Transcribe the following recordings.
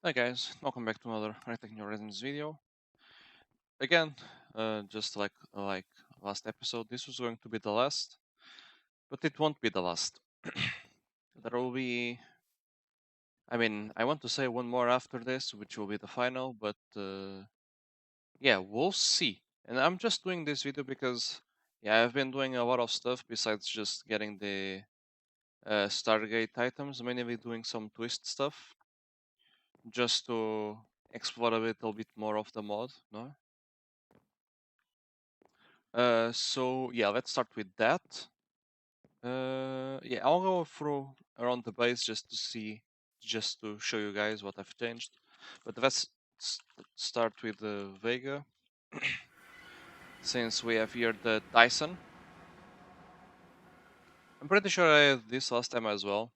Hi guys, welcome back to another Rectangular Resonance video. Again, just like last episode, this was going to be the last, but it won't be the last. There will be, I want to say one more after this, which will be the final, but yeah, we'll see. And I'm just doing this video because, yeah, I've been doing a lot of stuff besides just getting the Stargate items, mainly doing some twist stuff, just to explore a little bit more of the mod, no? So yeah, let's start with that. Yeah, I'll go through around the base just to show you guys what I've changed. But let's start with the Vega, since we have here the Dyson. I'm pretty sure I had this last time as well.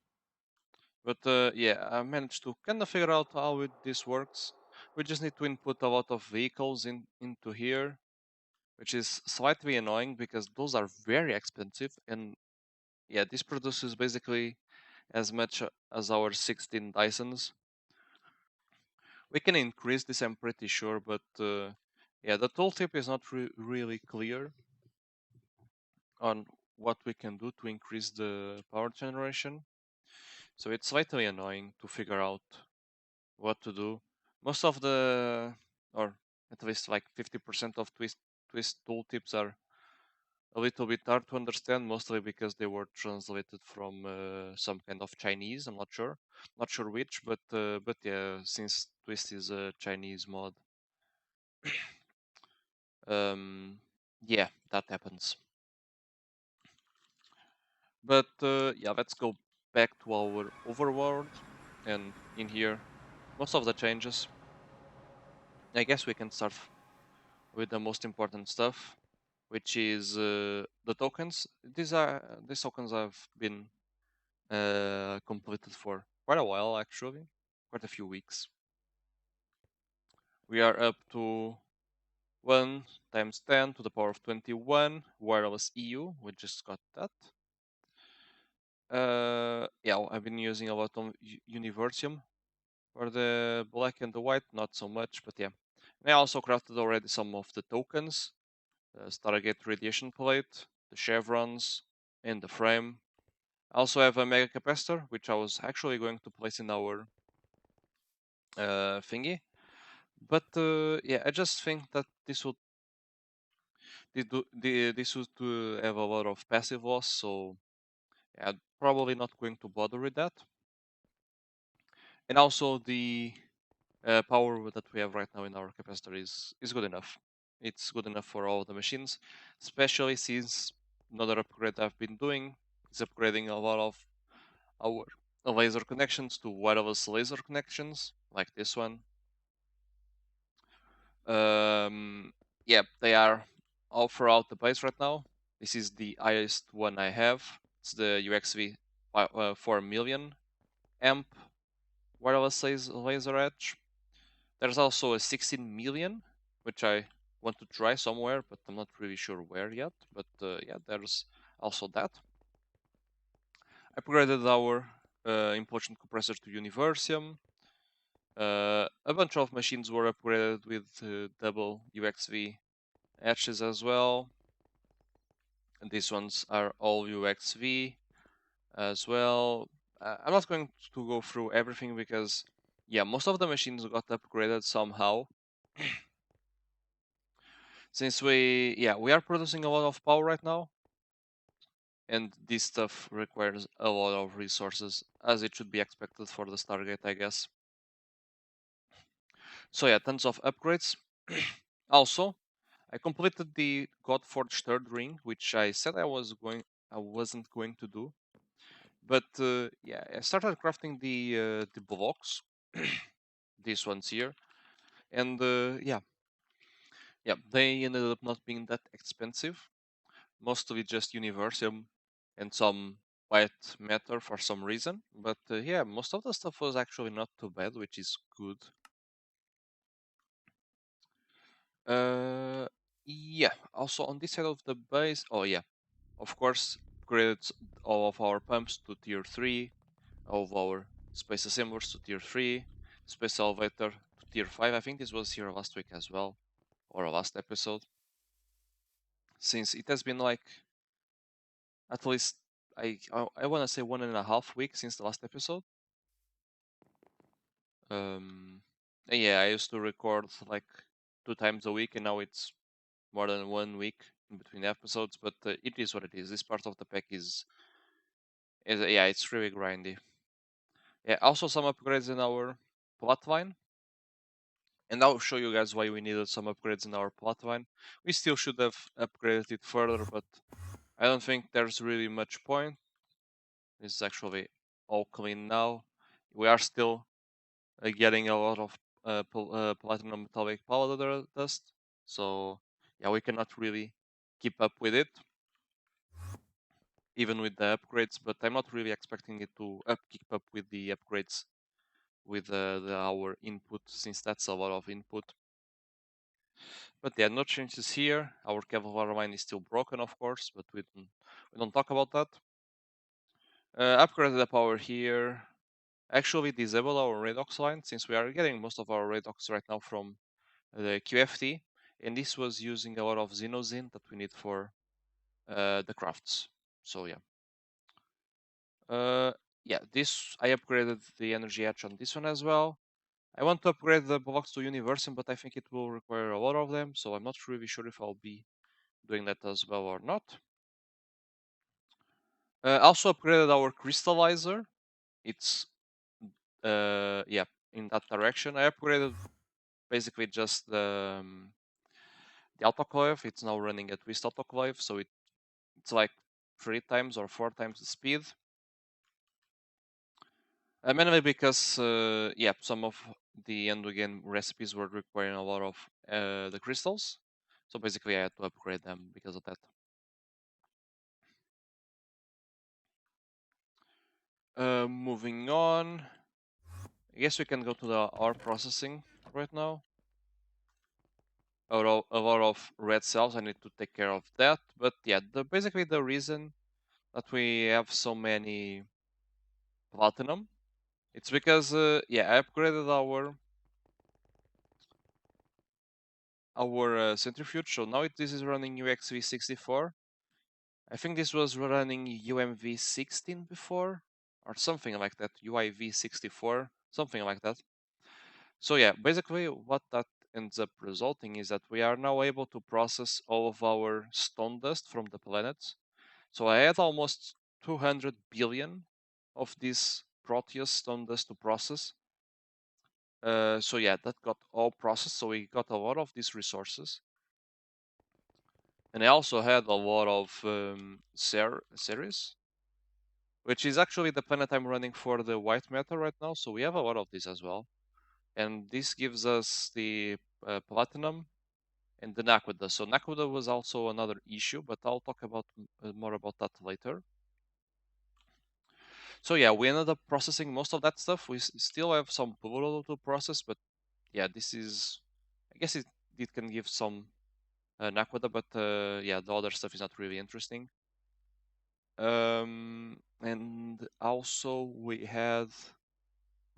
But yeah, I managed to kind of figure out how this works. We just need to input a lot of vehicles into here, which is slightly annoying because those are very expensive. And yeah, this produces basically as much as our 16 Dysons. We can increase this, I'm pretty sure, but yeah, the tooltip is not really clear on what we can do to increase the power generation. So it's slightly annoying to figure out what to do. Most of the, or at least like 50% of twist tooltips are a little bit hard to understand, mostly because they were translated from some kind of Chinese. I'm not sure which, but yeah, since Twist is a Chinese mod, yeah, that happens. But yeah, let's go back to our overworld, and in here, most of the changes. I guess we can start with the most important stuff, which is the tokens. These tokens have been completed for quite a while, actually, quite a few weeks. We are up to 1 times 10 to the power of 21 wireless EU. We just got that. Yeah, I've been using a lot of Universium for the black and the white, not so much, but yeah. And I also crafted already some of the tokens, Stargate radiation plate, the chevrons, and the frame. I also have a mega capacitor, which I was actually going to place in our thingy. But yeah, I just think that this would have a lot of passive loss, so yeah, probably not going to bother with that. And also the power that we have right now in our capacitor is good enough. It's good enough for all the machines, especially since another upgrade I've been doing is upgrading a lot of our laser connections to wireless laser connections, like this one. Yeah, they are all throughout the base right now. This is the highest one I have. It's the UXV 4 million amp wireless laser edge. There's also a 16 million, which I want to try somewhere, but I'm not really sure where yet. But yeah, there's also that. I upgraded our implosion compressor to Universium. A bunch of machines were upgraded with double UXV edges as well. And these ones are all UXV as well. I'm not going to go through everything because, yeah, most of the machines got upgraded somehow. Since we are producing a lot of power right now, and this stuff requires a lot of resources, as it should be expected for the Stargate, I guess. So yeah, tons of upgrades. Also, I completed the Godforge third ring, which I said I wasn't going to do. But yeah, I started crafting the blocks, these ones here, and yeah, they ended up not being that expensive. Mostly just Universium and some white matter for some reason. But yeah, most of the stuff was actually not too bad, which is good. Yeah. Also on this side of the base, oh yeah, of course, upgraded all of our pumps to tier 3, all of our space assemblers to tier 3. space elevator to tier 5. I think this was here last week as well, or last episode. Since it has been like at least I want to say 1.5 weeks since the last episode. And yeah, I used to record like 2 times a week, and now it's more than 1 week in between episodes. But it is what it is. This part of the pack is yeah, it's really grindy. Yeah, also some upgrades in our plotline. And I'll show you guys why we needed some upgrades in our plotline. We still should have upgraded it further, but I don't think there's really much point. It's actually all clean now. We are still getting a lot of platinum metallic powder dust, so yeah, we cannot really keep up with it, even with the upgrades. But I'm not really expecting it to keep up with the upgrades with our input, since that's a lot of input. But yeah, no changes here. Our Kevlar line is still broken, of course, but we don't talk about that. Upgraded the power here. Actually disable our redox line, since we are getting most of our redox right now from the QFT, and this was using a lot of Xenozine that we need for the crafts. So yeah. Yeah, this I upgraded the energy edge on this one as well. I want to upgrade the blocks to Universum, but I think it will require a lot of them, so I'm not really sure if I'll be doing that as well or not. Also upgraded our crystallizer. It's yeah, in that direction. I upgraded basically just the autoclave. It's now running a twist autoclave, so it's like 3 times or 4 times the speed. Mainly because yeah, some of the end game recipes were requiring a lot of the crystals, so basically I had to upgrade them because of that. Moving on, I guess we can go to the ore processing right now. A lot of red cells, I need to take care of that. But yeah, basically the reason that we have so many platinum, it's because yeah, I upgraded our centrifuge, so now this is running UXV64. I think this was running UMV16 before, or something like that, UIV64, something like that. So yeah, basically what that ends up resulting is that we are now able to process all of our stone dust from the planets. So I had almost 200 billion of this Proteus stone dust to process. So yeah, that got all processed. So we got a lot of these resources. And I also had a lot of Ceres, which is actually the planet I'm running for the white matter right now. So we have a lot of this as well. And this gives us the platinum and the Naquadah. So Naquadah was also another issue, but I'll talk about more about that later. So yeah, we ended up processing most of that stuff. We still have some Puro to process, but yeah, this is, I guess it can give some Naquadah, but yeah, the other stuff is not really interesting. And also we had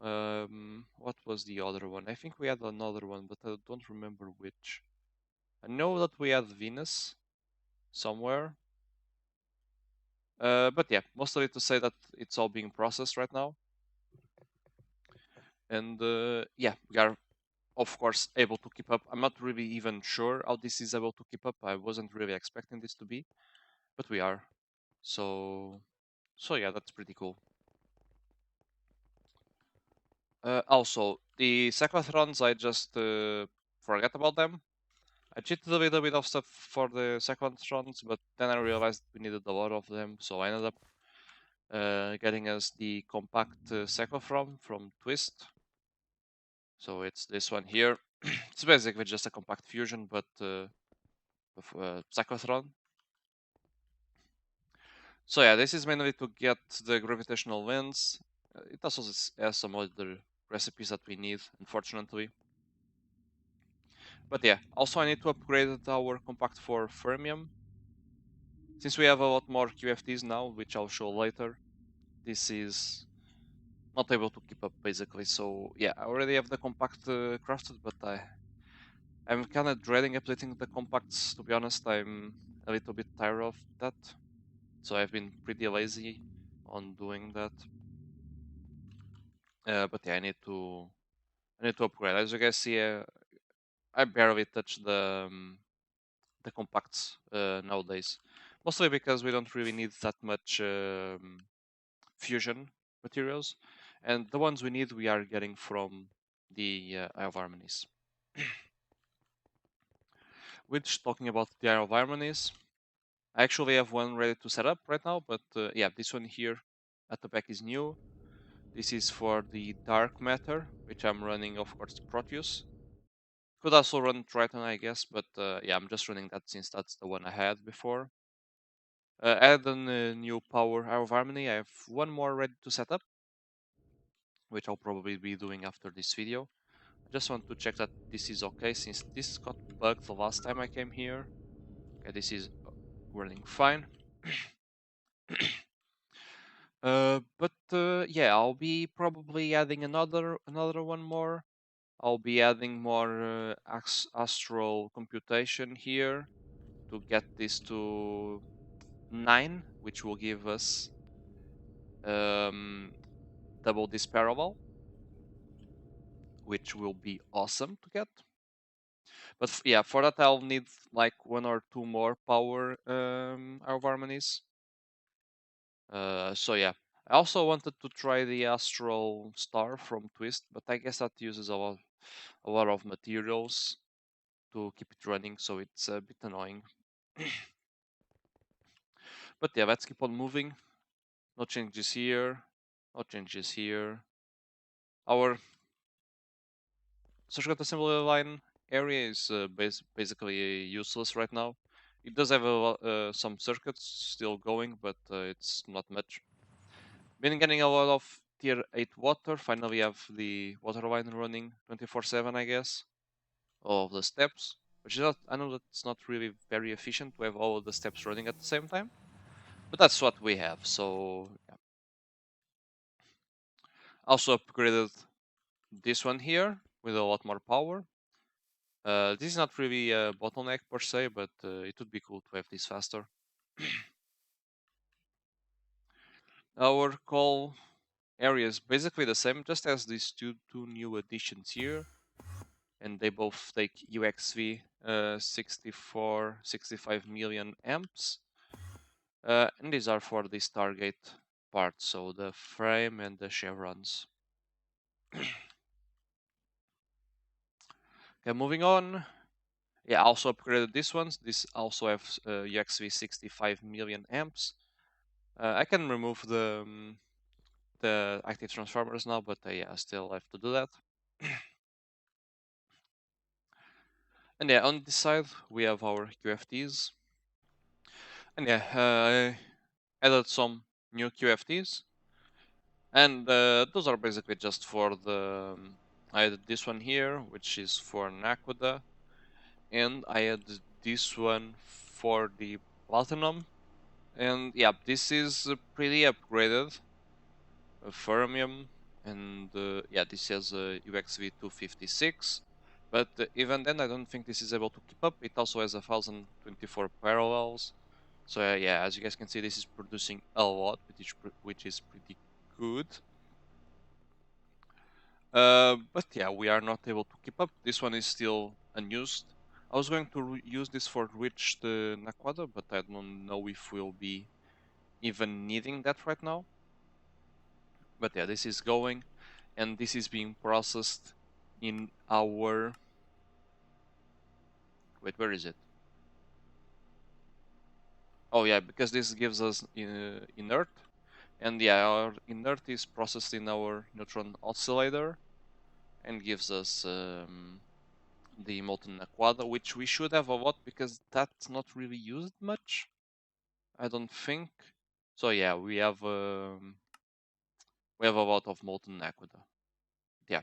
what was the other one? I think we had another one, but I don't remember which. I know that we had Venus somewhere. But yeah, mostly to say that it's all being processed right now. And yeah, we are of course able to keep up. I'm not really even sure how this is able to keep up. I wasn't really expecting this to be, but we are. So yeah, that's pretty cool. Also, the cyclotrons, I just forget about them. I cheated a little bit of stuff for the cyclotrons, but then I realized we needed a lot of them, so I ended up getting us the compact cyclotron from Twist. So it's this one here. It's basically just a compact fusion, but of cyclotron. So yeah, this is mainly to get the gravitational lens. It also has some other recipes that we need, unfortunately. But yeah, also I need to upgrade our compact for fermium. Since we have a lot more QFTs now, which I'll show later, this is not able to keep up basically. So yeah, I already have the compact crafted, but I'm kind of dreading updating the compacts. To be honest, I'm a little bit tired of that. So I've been pretty lazy on doing that. But yeah, I need to upgrade. As you guys see, I barely touch the compacts nowadays. Mostly because we don't really need that much fusion materials, and the ones we need we are getting from the Eye of Harmonies. Which, talking about the Eye of Harmonies, I actually have one ready to set up right now, but yeah, this one here at the back is new. This is for the Dark Matter, which I'm running, of course, Proteus. Could also run Triton, I guess, but yeah, I'm just running that since that's the one I had before. Add a new power Eye of Harmony. I have one more ready to set up, which I'll probably be doing after this video. I just want to check that this is okay since this got bugged the last time I came here. Okay, this is running fine. But yeah, I'll be probably adding another one more. I'll be adding more astral computation here to get this to 9, which will give us um, double this parallel, which will be awesome to get. But yeah, for that I'll need like one or two more power of harmonies. So yeah, I also wanted to try the Astral Star from Twist, but I guess that uses a lot of materials to keep it running, so it's a bit annoying. But yeah, let's keep on moving. No changes here. No changes here. Our circuit assembly line area is basically useless right now. It does have some circuits still going, but it's not much. Been getting a lot of tier 8 water. Finally have the water line running 24/7, I guess. All of the steps, which is not, I know that it's not really very efficient to have all of the steps running at the same time, but that's what we have. So yeah. Also upgraded this one here with a lot more power. This is not really a bottleneck per se, but it would be cool to have this faster. Our call area is basically the same, just as these two new additions here, and they both take UXV 64, 65 million amps, and these are for the Stargate part, so the frame and the chevrons. Okay, moving on. Yeah, also upgraded these ones. This also have UXV 65 million amps. I can remove the active transformers now, but yeah, I still have to do that. And yeah, on this side we have our QFTs. And yeah, I added some new QFTs. And those are basically just for the... I added this one here, which is for Nakoda. And I added this one for the Platinum. And yeah, this is pretty upgraded. Fermium. And yeah, this has a UXV 256. But even then, I don't think this is able to keep up. It also has 1024 parallels. So yeah, as you guys can see, this is producing a lot, which is pretty good. But yeah, we are not able to keep up. This one is still unused. I was going to use this for Reach the Naquada, but I don't know if we'll be even needing that right now. But yeah, this is going, and this is being processed in our... Wait, where is it? Oh yeah, because this gives us inert, and yeah, our inert is processed in our neutron oscillator, and gives us the molten aquada, which we should have a lot because that's not really used much, I don't think. So yeah, we have a lot of molten aquada. Yeah.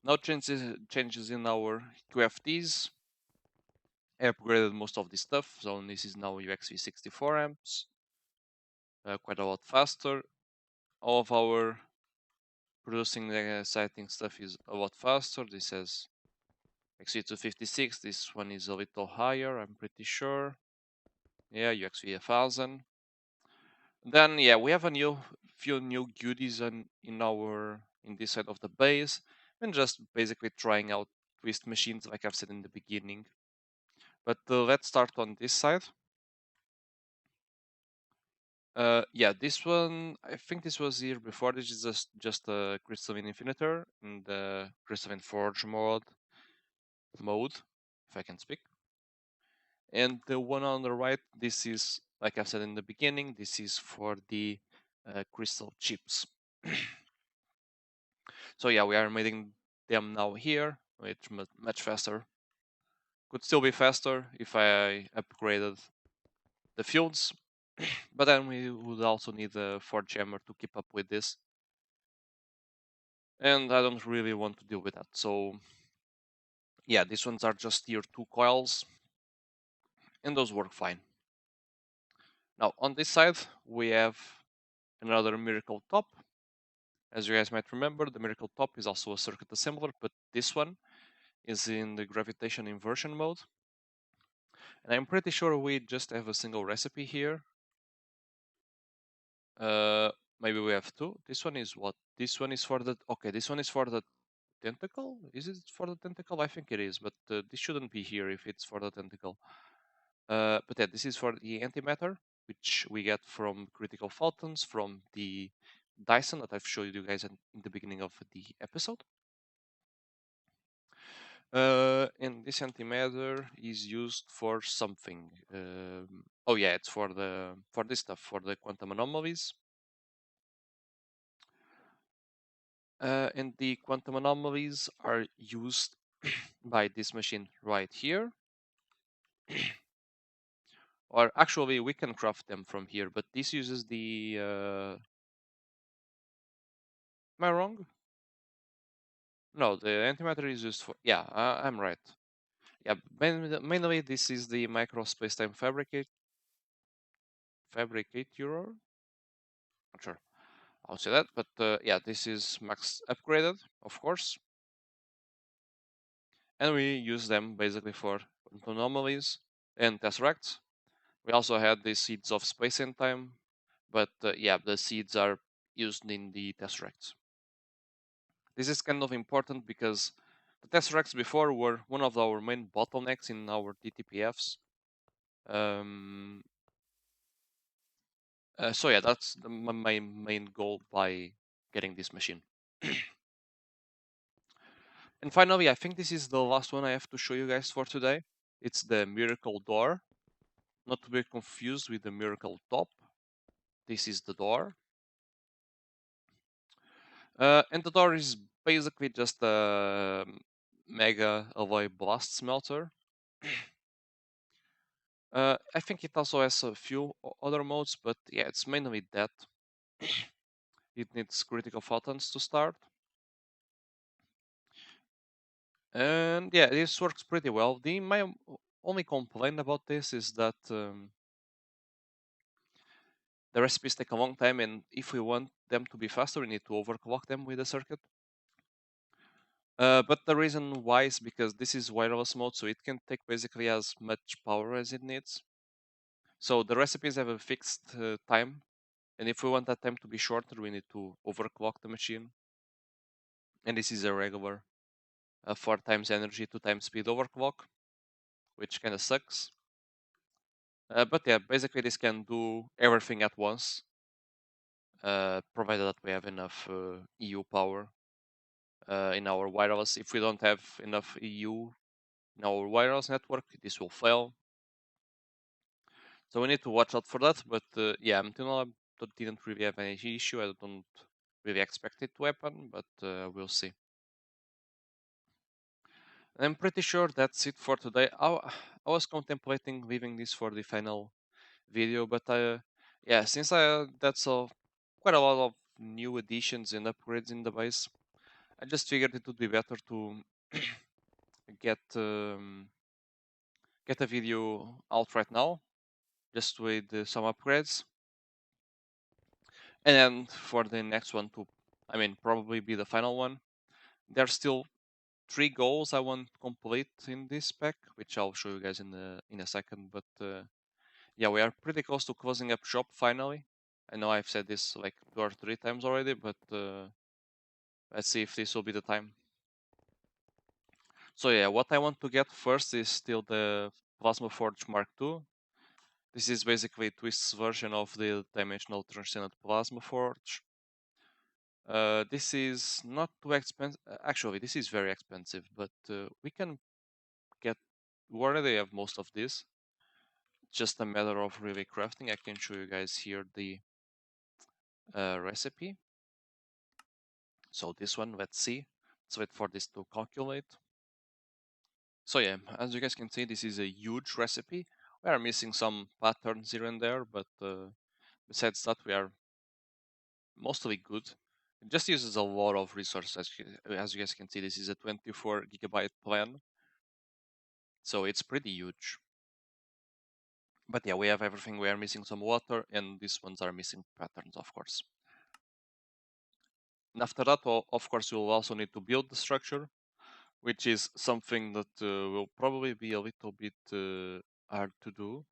No changes in our QFTs. I upgraded most of this stuff, so this is now UXV 64 amps. quite a lot faster. All of our producing the exciting stuff is a lot faster. This has XV256. This one is a little higher, I'm pretty sure. Yeah, UXV1000. Then yeah, we have a few new goodies in this side of the base, and just basically trying out twist machines like I've said in the beginning. But let's start on this side. Yeah, this one, I think this was here before. This is just a crystalline infinitor in the crystalline forge mode, if I can speak. And the one on the right, this is, like I said in the beginning, this is for the crystal chips. So yeah, we are making them now here. It's much faster. Could still be faster if I upgraded the fields, but then we would also need a forge hammer to keep up with this. And I don't really want to deal with that. So yeah, these ones are just tier 2 coils, and those work fine. Now on this side, we have another miracle top. As you guys might remember, the miracle top is also a circuit assembler, but this one is in the gravitation inversion mode. And I'm pretty sure we just have a single recipe here. Maybe we have two. This one is what? This one is for the... Okay, this one is for the tentacle? Is it for the tentacle? I think it is, but this shouldn't be here if it's for the tentacle. But yeah, this is for the antimatter, which we get from critical photons from the Dyson that I've showed you guys in the beginning of the episode. And this antimatter is used for something. Oh yeah, it's for this stuff, for the quantum anomalies. And the quantum anomalies are used by this machine right here. Or actually, we can craft them from here, but this uses the... Am I wrong? No, the antimatter is used for... Yeah, I'm right. Yeah, mainly this is the micro spacetime fabricator. Not sure. I'll say that, but yeah, this is max upgraded, of course. And we use them basically for anomalies and tesseracts. We also had the seeds of space and time, but yeah, the seeds are used in the tesseracts. This is kind of important because the tesseracts before were one of our main bottlenecks in our TTPFs. So yeah, that's my main goal by getting this machine. And finally, I think this is the last one I have to show you guys for today. It's the miracle door. Not to be confused with the miracle top. This is the door. And the door is basically just a mega alloy blast smelter. I think it also has a few other modes, but yeah, it's mainly that. It needs critical photons to start. And yeah, this works pretty well. My only complaint about this is that the recipes take a long time, and if we want them to be faster, we need to overclock them with the circuit. But the reason why is because this is wireless mode, so it can take basically as much power as it needs. So the recipes have a fixed time, and if we want that time to be shorter, we need to overclock the machine. And this is a regular 4 times energy, 2 times speed overclock, which kind of sucks. But yeah, basically this can do everything at once, provided that we have enough EU power in our wireless. If we don't have enough EU in our wireless network, this will fail. So we need to watch out for that. But yeah, until now I didn't really have any issue. I don't really expect it to happen, but we'll see. I'm pretty sure that's it for today. I was contemplating leaving this for the final video, but yeah, since that's quite a lot of new additions and upgrades in the base, I just figured it would be better to get get a video out right now, just with some upgrades. And then for the next one to, I mean, probably be the final one, there's still 3 goals I want to complete in this pack, which I'll show you guys in a second. But yeah, we are pretty close to closing up shop finally. I know I've said this like 2 or 3 times already, but let's see if this will be the time. So yeah, what I want to get first is still the Plasma Forge Mark II. This is basically Twist's version of the Dimensional Transcendent Plasma Forge. This is not too expensive. Actually, this is very expensive, but we can get. We already have most of this. Just a matter of really crafting. I can show you guys here the recipe. So this one, let's see. Let's wait for this to calculate. So yeah, as you guys can see, this is a huge recipe. We are missing some patterns here and there, but besides that, we are mostly good. It just uses a lot of resources. As you guys can see, this is a 24 gigabyte plan, so it's pretty huge. But yeah, we have everything. We are missing some water, and these ones are missing patterns, of course. And after that, of course, you'll also need to build the structure, which is something that will probably be a little bit hard to do.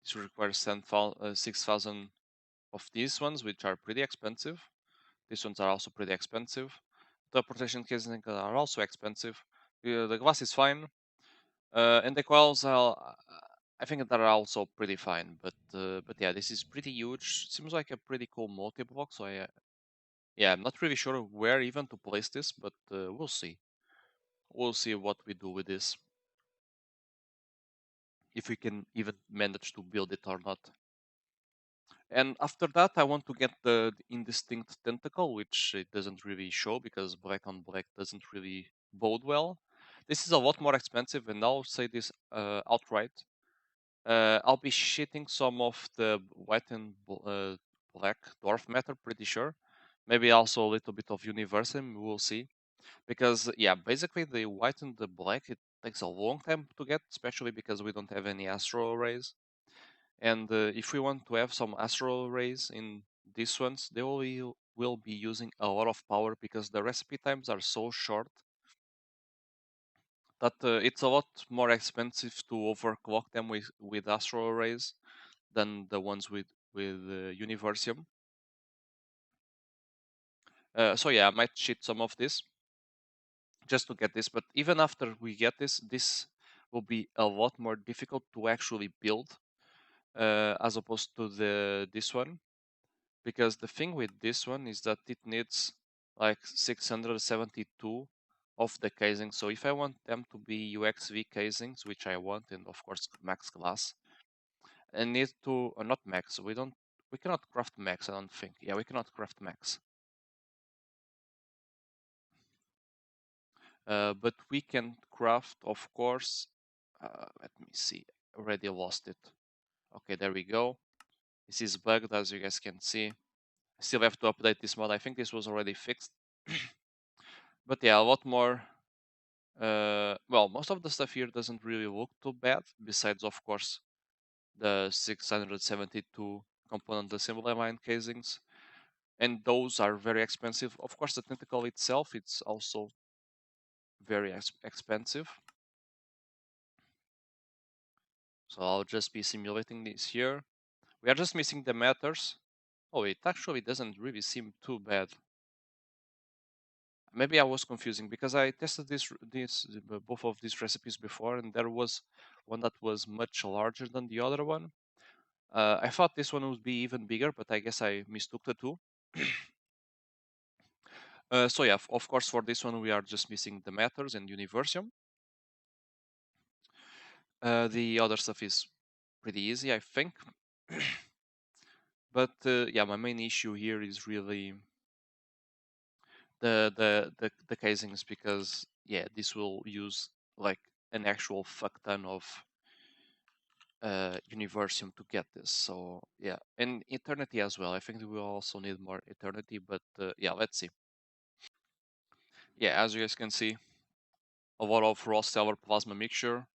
This requires 6,000 of these ones, which are pretty expensive. These ones are also pretty expensive. The protection casing are also expensive. The glass is fine, and the coils are, I think that are also pretty fine. But yeah, this is pretty huge. Seems like a pretty cool multi-block. So yeah, I'm not really sure where even to place this, but we'll see. We'll see what we do with this. If we can even manage to build it or not. And after that, I want to get the indistinct tentacle, which it doesn't really show because black on black doesn't really bode well. This is a lot more expensive, and I'll say this outright. I'll be shitting some of the white and black dwarf matter, pretty sure. Maybe also a little bit of universum, we'll see. Because, yeah, basically the white and the black, it takes a long time to get, especially because we don't have any astro arrays. And if we want to have some astral rays in these ones, they will be using a lot of power because the recipe times are so short that it's a lot more expensive to overclock them with astral rays than the ones with Universium. So yeah, I might cheat some of this just to get this, but even after we get this, this will be a lot more difficult to actually build as opposed to this one. Because the thing with this one is that it needs like 672 of the casing. So if I want them to be UXV casings, which I want, and of course max glass, I need to not max. We cannot craft max. I don't think. Yeah, we cannot craft max. But we can craft, of course. Let me see. Already lost it. Okay, there we go. This is bugged, as you guys can see. I still have to update this mod. I think this was already fixed. But yeah, a lot more. Well, most of the stuff here doesn't really look too bad, besides, of course, the 672 component assembly line casings. And those are very expensive. Of course, the tentacle itself, it's also very expensive. So I'll just be simulating this here. We are just missing the matters. Oh, it actually doesn't really seem too bad. Maybe I was confusing because I tested both of these recipes before, and there was one that was much larger than the other one. I thought this one would be even bigger, but I guess I mistook the two. So yeah, of course, for this one we are just missing the matters and Universium. The other stuff is pretty easy, I think. But yeah, my main issue here is really the casings because yeah, this will use like an actual fuck ton of Universium to get this. So yeah, and Eternity as well. I think we will also need more Eternity, but yeah, let's see. Yeah, as you guys can see, a lot of raw stellar plasma mixture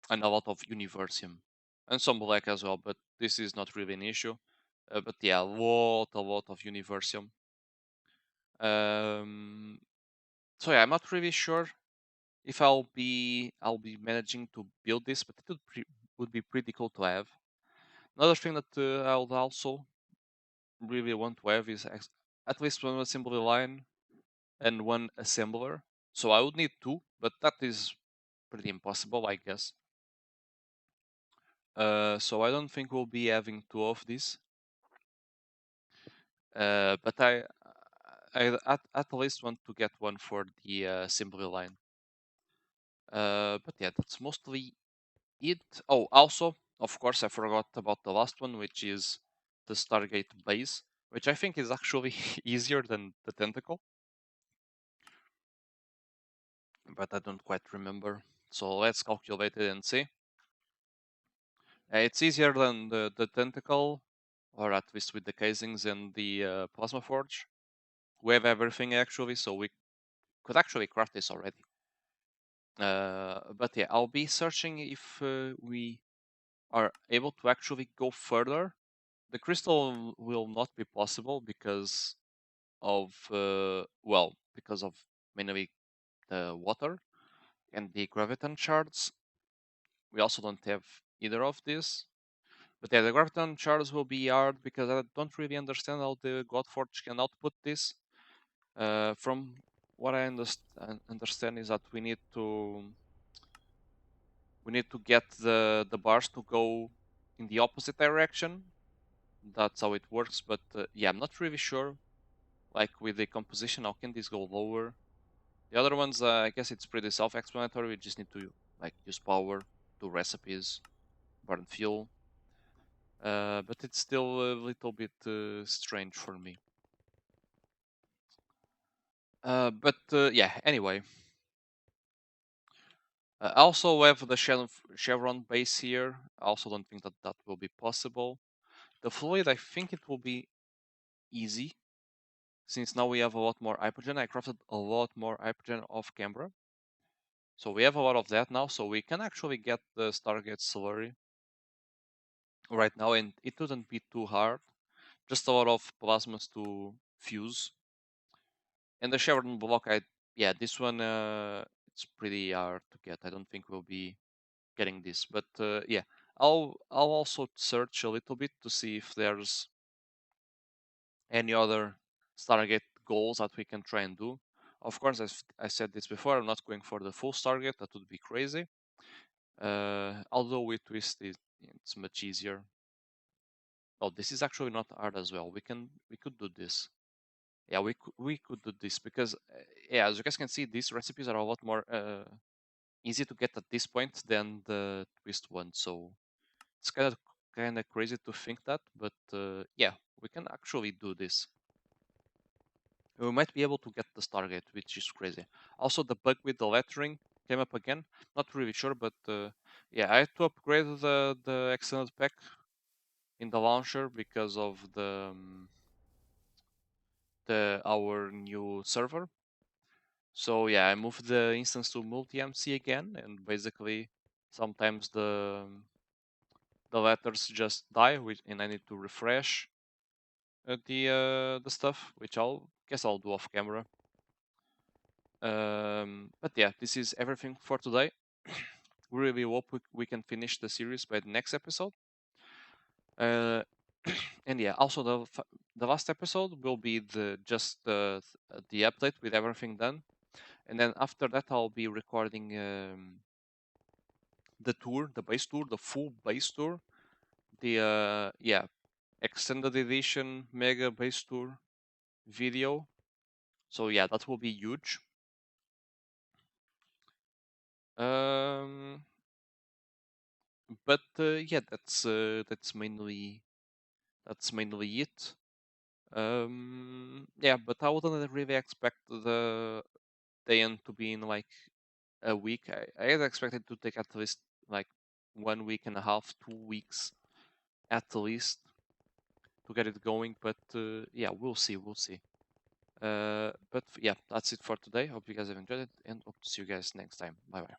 and a lot of Universium and some black as well, but this is not really an issue. But yeah, a lot of Universium. So yeah, I'm not really sure if I'll be managing to build this, but it would be pretty cool to have. Another thing that I would also really want to have is at least one assembly line and one assembler. So I would need two, but that is pretty impossible, I guess. So I don't think we'll be having two of these. But I at least want to get one for the assembly line. But yeah, that's mostly it. Oh, also, of course, I forgot about the last one, which is the Stargate base, which I think is actually easier than the tentacle, but I don't quite remember. So let's calculate it and see. It's easier than the tentacle, or at least with the casings and the plasma forge. We have everything actually, so we could actually craft this already. But yeah, I'll be searching if we are able to actually go further. The crystal will not be possible because of because of mainly the water and the graviton shards. We also don't have either of these. But yeah, the graviton shards will be hard because I don't really understand how the Godforge can output this. From what I understand is that we need to get the bars to go in the opposite direction. That's how it works. But yeah, I'm not really sure. Like with the composition, how can this go lower? The other ones, I guess it's pretty self-explanatory. We just need to like use power, do recipes, burn fuel. But it's still a little bit strange for me. But yeah, anyway. I also have the chevron base here. I also don't think that that will be possible. The fluid, I think it will be easy, since now we have a lot more hypergen. I crafted a lot more hypergen off camera. So we have a lot of that now, so we can actually get the Stargate slurry right now, and it wouldn't be too hard. Just a lot of plasmas to fuse. And the chevron block, yeah, this one it's pretty hard to get. I don't think we'll be getting this, but yeah, I'll also search a little bit to see if there's any other Stargate goals that we can try and do. Of course, as I said this before, I'm not going for the full Stargate. That would be crazy. Although with Twist, it's much easier. Oh, this is actually not hard as well. We could do this. Yeah, we could do this because yeah, as you guys can see, these recipes are a lot more easy to get at this point than the Twist one. So it's kind of crazy to think that, but yeah, we can actually do this. We might be able to get the Stargate, which is crazy. Also, the bug with the lettering came up again. Not really sure, but yeah, I had to upgrade the extended pack in the launcher because of the our new server. So yeah, I moved the instance to multi-MC again, and basically sometimes the letters just die, and I need to refresh the stuff, which I'll guess I'll do off camera. But yeah, this is everything for today. Really hope we can finish the series by the next episode. Uh, and yeah, also the last episode will be just the update with everything done, and then after that I'll be recording the tour, the base tour, the full base tour, the yeah, extended edition mega base tour video. So yeah, that will be huge. Um, but yeah, that's mainly it. Yeah, but I wouldn't really expect the end to be in like a week. I had expected to take at least like 1 week and a half, 2 weeks at least to get it going. But yeah, we'll see, we'll see. But yeah, that's it for today. Hope you guys have enjoyed it, and hope to see you guys next time. Bye bye.